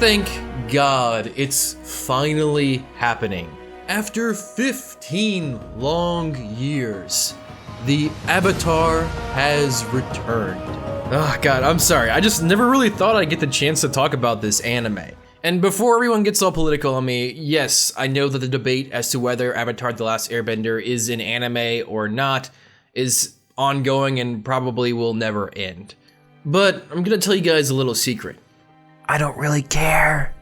Thank God it's finally happening. After 15 long years, the Avatar has returned. Oh God, I'm sorry. I just never really thought I'd get the chance to talk about this anime. And before everyone gets all political on me, yes, I know that the debate as to whether Avatar the Last Airbender is an anime or not is ongoing and probably will never end. But I'm gonna tell you guys a little secret. I don't really care.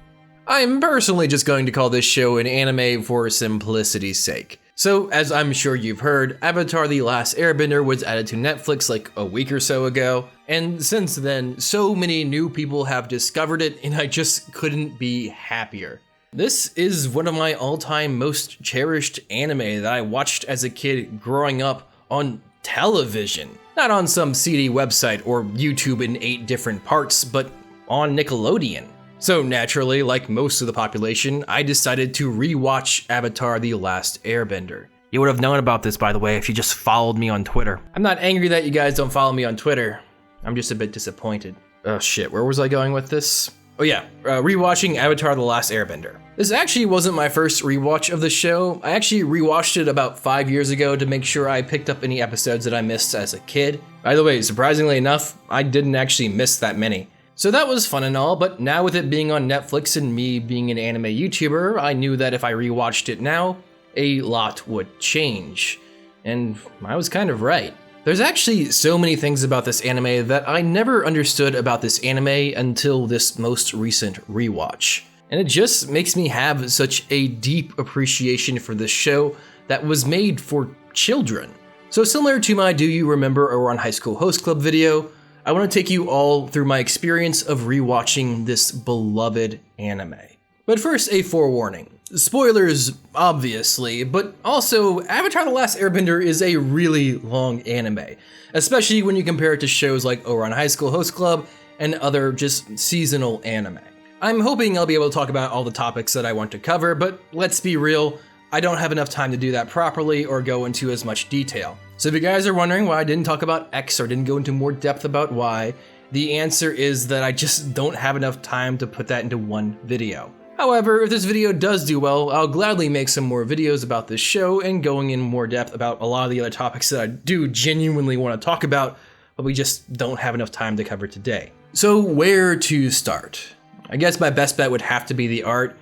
I'm personally just going to call this show an anime for simplicity's sake. So, as I'm sure you've heard, Avatar the Last Airbender was added to Netflix like a week or so ago, and since then, so many new people have discovered it, and I just couldn't be happier. This is one of my all-time most cherished anime that I watched as a kid growing up on television. Not on some seedy website or YouTube in 8 different parts, but on Nickelodeon. So naturally, like most of the population, I decided to rewatch Avatar the Last Airbender. You would have known about this, by the way, if you just followed me on Twitter. I'm not angry that you guys don't follow me on Twitter. I'm just a bit disappointed. Oh shit, where was I going with this? Oh yeah, rewatching Avatar the Last Airbender. This actually wasn't my first rewatch of the show. I actually rewatched it about 5 years ago to make sure I picked up any episodes that I missed as a kid. By the way, surprisingly enough, I didn't actually miss that many. So that was fun and all, but now with it being on Netflix and me being an anime YouTuber, I knew that if I rewatched it now, a lot would change. And I was kind of right. There's actually so many things about this anime that I never understood about this anime until this most recent rewatch. And it just makes me have such a deep appreciation for this show that was made for children. So similar to my Do You Remember Ouran High School Host Club video, I want to take you all through my experience of rewatching this beloved anime. But first, a forewarning. Spoilers, obviously, but also Avatar the Last Airbender is a really long anime, especially when you compare it to shows like Ouran High School Host Club and other just seasonal anime. I'm hoping I'll be able to talk about all the topics that I want to cover, but let's be real, I don't have enough time to do that properly or go into as much detail. So if you guys are wondering why I didn't talk about X or didn't go into more depth about Y, the answer is that I just don't have enough time to put that into one video. However, if this video does do well, I'll gladly make some more videos about this show and going in more depth about a lot of the other topics that I do genuinely want to talk about, but we just don't have enough time to cover today. So where to start? I guess my best bet would have to be the art,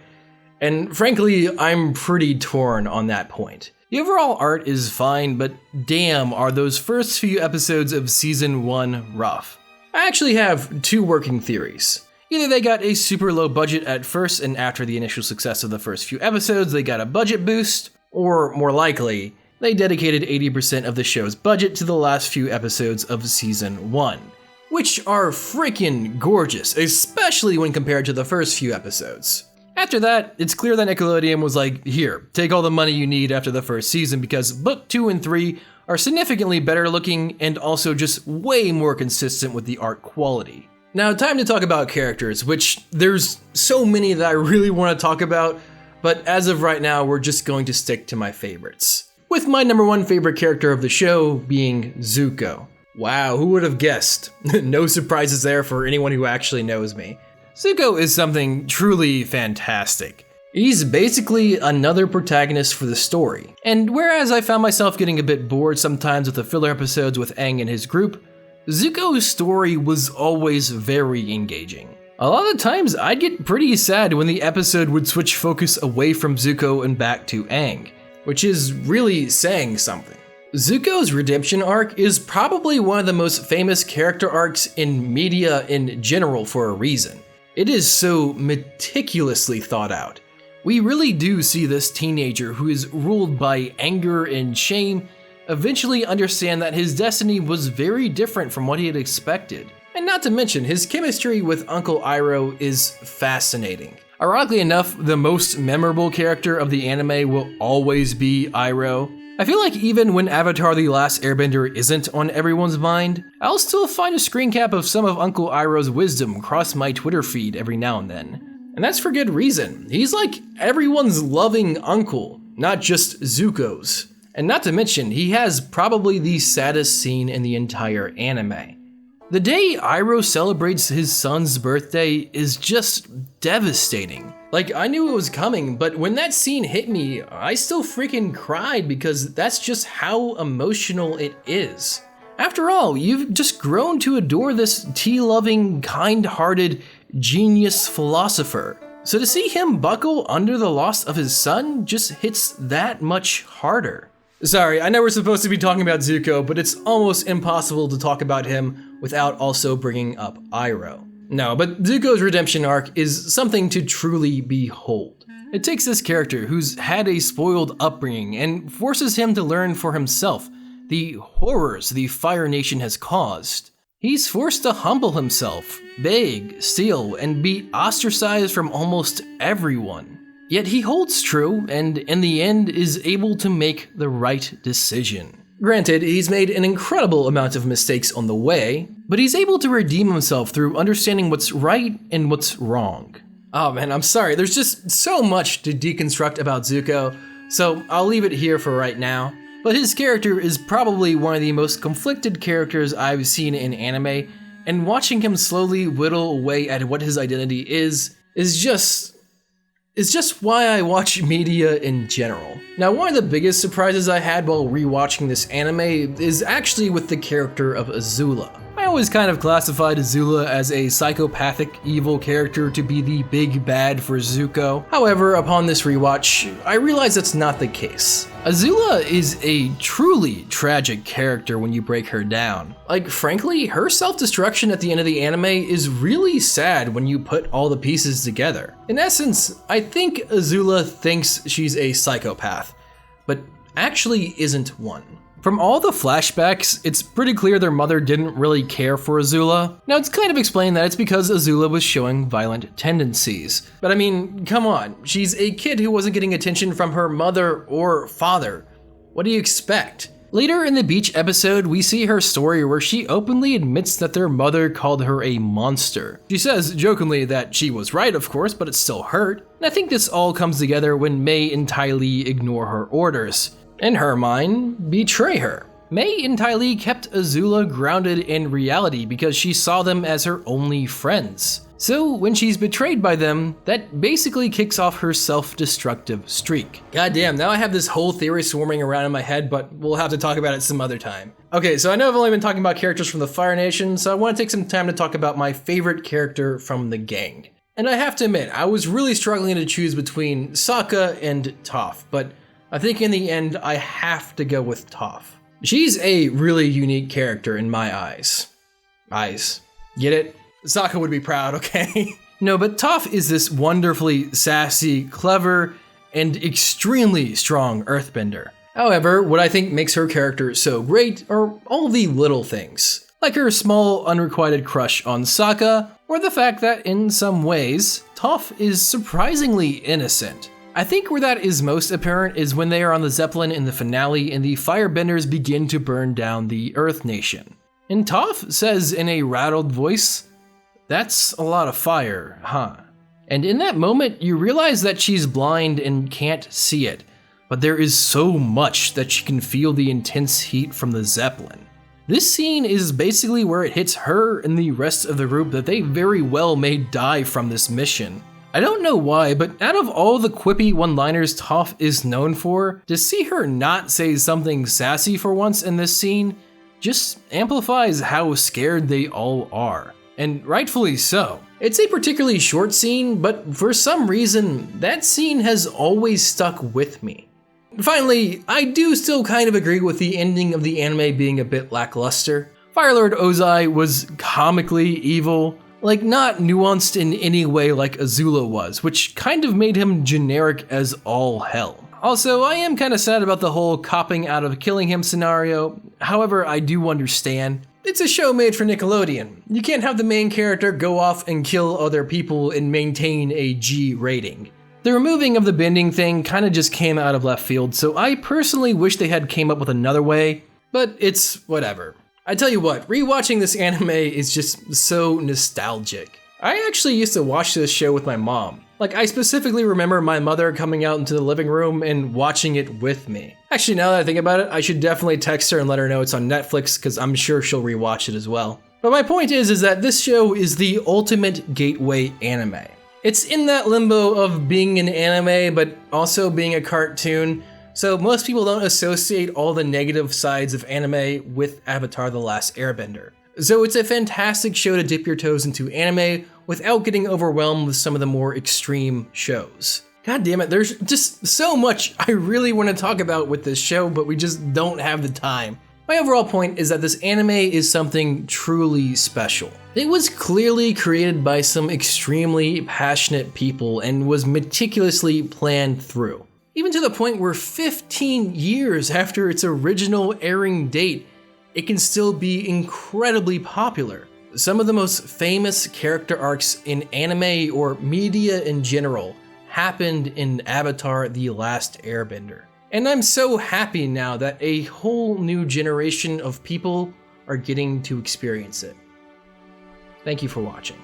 and frankly, I'm pretty torn on that point. The overall art is fine, but damn, are those first few episodes of season 1 rough. I actually have 2 working theories. Either they got a super low budget at first and after the initial success of the first few episodes they got a budget boost, or more likely, they dedicated 80% of the show's budget to the last few episodes of season 1. Which are freaking gorgeous, especially when compared to the first few episodes. After that, it's clear that Nickelodeon was like, here, take all the money you need after the first season because book 2 and 3 are significantly better looking and also just way more consistent with the art quality. Now, time to talk about characters, which there's so many that I really want to talk about, but as of right now, we're just going to stick to my favorites. With my number 1 favorite character of the show being Zuko. Wow, who would have guessed? No surprises there for anyone who actually knows me. Zuko is something truly fantastic. He's basically another protagonist for the story. And whereas I found myself getting a bit bored sometimes with the filler episodes with Aang and his group, Zuko's story was always very engaging. A lot of times I'd get pretty sad when the episode would switch focus away from Zuko and back to Aang, which is really saying something. Zuko's redemption arc is probably one of the most famous character arcs in media in general for a reason. It is so meticulously thought out. We really do see this teenager who is ruled by anger and shame eventually understand that his destiny was very different from what he had expected. And not to mention, his chemistry with Uncle Iroh is fascinating. Ironically enough, the most memorable character of the anime will always be Iroh. I feel like even when Avatar the Last Airbender isn't on everyone's mind, I'll still find a screen cap of some of Uncle Iroh's wisdom across my Twitter feed every now and then. And that's for good reason. He's like everyone's loving uncle, not just Zuko's. And not to mention, he has probably the saddest scene in the entire anime. The day Iroh celebrates his son's birthday is just devastating. Like, I knew it was coming, but when that scene hit me, I still freaking cried because that's just how emotional it is. After all, you've just grown to adore this tea-loving, kind-hearted, genius philosopher. So to see him buckle under the loss of his son just hits that much harder. Sorry, I know we're supposed to be talking about Zuko, but it's almost impossible to talk about him without also bringing up Iroh. No, but Zuko's redemption arc is something to truly behold. It takes this character who's had a spoiled upbringing and forces him to learn for himself the horrors the Fire Nation has caused. He's forced to humble himself, beg, steal, and be ostracized from almost everyone. Yet he holds true and in the end is able to make the right decision. Granted, he's made an incredible amount of mistakes on the way, but he's able to redeem himself through understanding what's right and what's wrong. Oh man, I'm sorry, there's just so much to deconstruct about Zuko, so I'll leave it here for right now. But his character is probably one of the most conflicted characters I've seen in anime, and watching him slowly whittle away at what his identity is just why I watch media in general. Now, one of the biggest surprises I had while rewatching this anime is actually with the character of Azula. I always kind of classified Azula as a psychopathic, evil character to be the big bad for Zuko. However, upon this rewatch, I realized that's not the case. Azula is a truly tragic character when you break her down. Like, frankly, her self-destruction at the end of the anime is really sad when you put all the pieces together. In essence, I think Azula thinks she's a psychopath, but actually isn't one. From all the flashbacks, it's pretty clear their mother didn't really care for Azula. Now, it's kind of explained that it's because Azula was showing violent tendencies. But I mean, come on, she's a kid who wasn't getting attention from her mother or father. What do you expect? Later in the beach episode, we see her story where she openly admits that their mother called her a monster. She says jokingly that she was right, of course, but it still hurt. And I think this all comes together when Mei and Ty Lee ignore her orders. In her mind, betray her. Mei and Ty Lee kept Azula grounded in reality because she saw them as her only friends. So when she's betrayed by them, that basically kicks off her self-destructive streak. Goddamn, now I have this whole theory swarming around in my head, but we'll have to talk about it some other time. Okay, so I know I've only been talking about characters from the Fire Nation, so I want to take some time to talk about my favorite character from the gang. And I have to admit, I was really struggling to choose between Sokka and Toph, but I think in the end, I have to go with Toph. She's a really unique character in my eyes. Eyes. Get it? Sokka would be proud, okay? No, but Toph is this wonderfully sassy, clever, and extremely strong earthbender. However, what I think makes her character so great are all the little things. Like her small, unrequited crush on Sokka, or the fact that in some ways, Toph is surprisingly innocent. I think where that is most apparent is when they are on the Zeppelin in the finale and the firebenders begin to burn down the Earth Nation. And Toph says in a rattled voice, "That's a lot of fire, huh?" And in that moment, you realize that she's blind and can't see it, but there is so much that she can feel the intense heat from the Zeppelin. This scene is basically where it hits her and the rest of the group that they very well may die from this mission. I don't know why, but out of all the quippy one-liners Toph is known for, to see her not say something sassy for once in this scene just amplifies how scared they all are. And rightfully so. It's a particularly short scene, but for some reason, that scene has always stuck with me. Finally, I do still kind of agree with the ending of the anime being a bit lackluster. Firelord Ozai was comically evil, like not nuanced in any way like Azula was, which kind of made him generic as all hell. Also, I am kind of sad about the whole copping out of killing him scenario. However, I do understand. It's a show made for Nickelodeon. You can't have the main character go off and kill other people and maintain a G rating. The removing of the bending thing kind of just came out of left field, so I personally wish they had came up with another way, but it's whatever. I tell you what, rewatching this anime is just so nostalgic. I actually used to watch this show with my mom. Like, I specifically remember my mother coming out into the living room and watching it with me. Actually, now that I think about it, I should definitely text her and let her know it's on Netflix because I'm sure she'll rewatch it as well. But my point is that this show is the ultimate gateway anime. It's in that limbo of being an anime, but also being a cartoon, so most people don't associate all the negative sides of anime with Avatar the Last Airbender. So it's a fantastic show to dip your toes into anime without getting overwhelmed with some of the more extreme shows. God damn it, there's just so much I really want to talk about with this show, but we just don't have the time. My overall point is that this anime is something truly special. It was clearly created by some extremely passionate people and was meticulously planned through. Even to the point where 15 years after its original airing date, it can still be incredibly popular. Some of the most famous character arcs in anime or media in general happened in Avatar the Last Airbender. And I'm so happy now that a whole new generation of people are getting to experience it. Thank you for watching.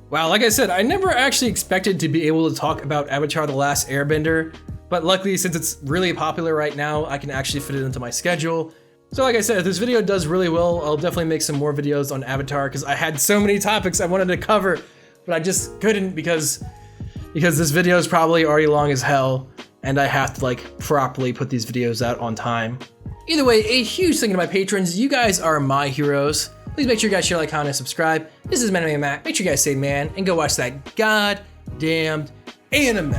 Wow, like I said, I never actually expected to be able to talk about Avatar the Last Airbender, but luckily since it's really popular right now, I can actually fit it into my schedule. So like I said, if this video does really well, I'll definitely make some more videos on Avatar because I had so many topics I wanted to cover, but I just couldn't because this video is probably already long as hell and I have to like properly put these videos out on time. Either way, a huge thank you to my patrons. You guys are my heroes. Please make sure you guys share, like, comment, and subscribe. This is Manime Matt. Make sure you guys say man and go watch that goddamned anime.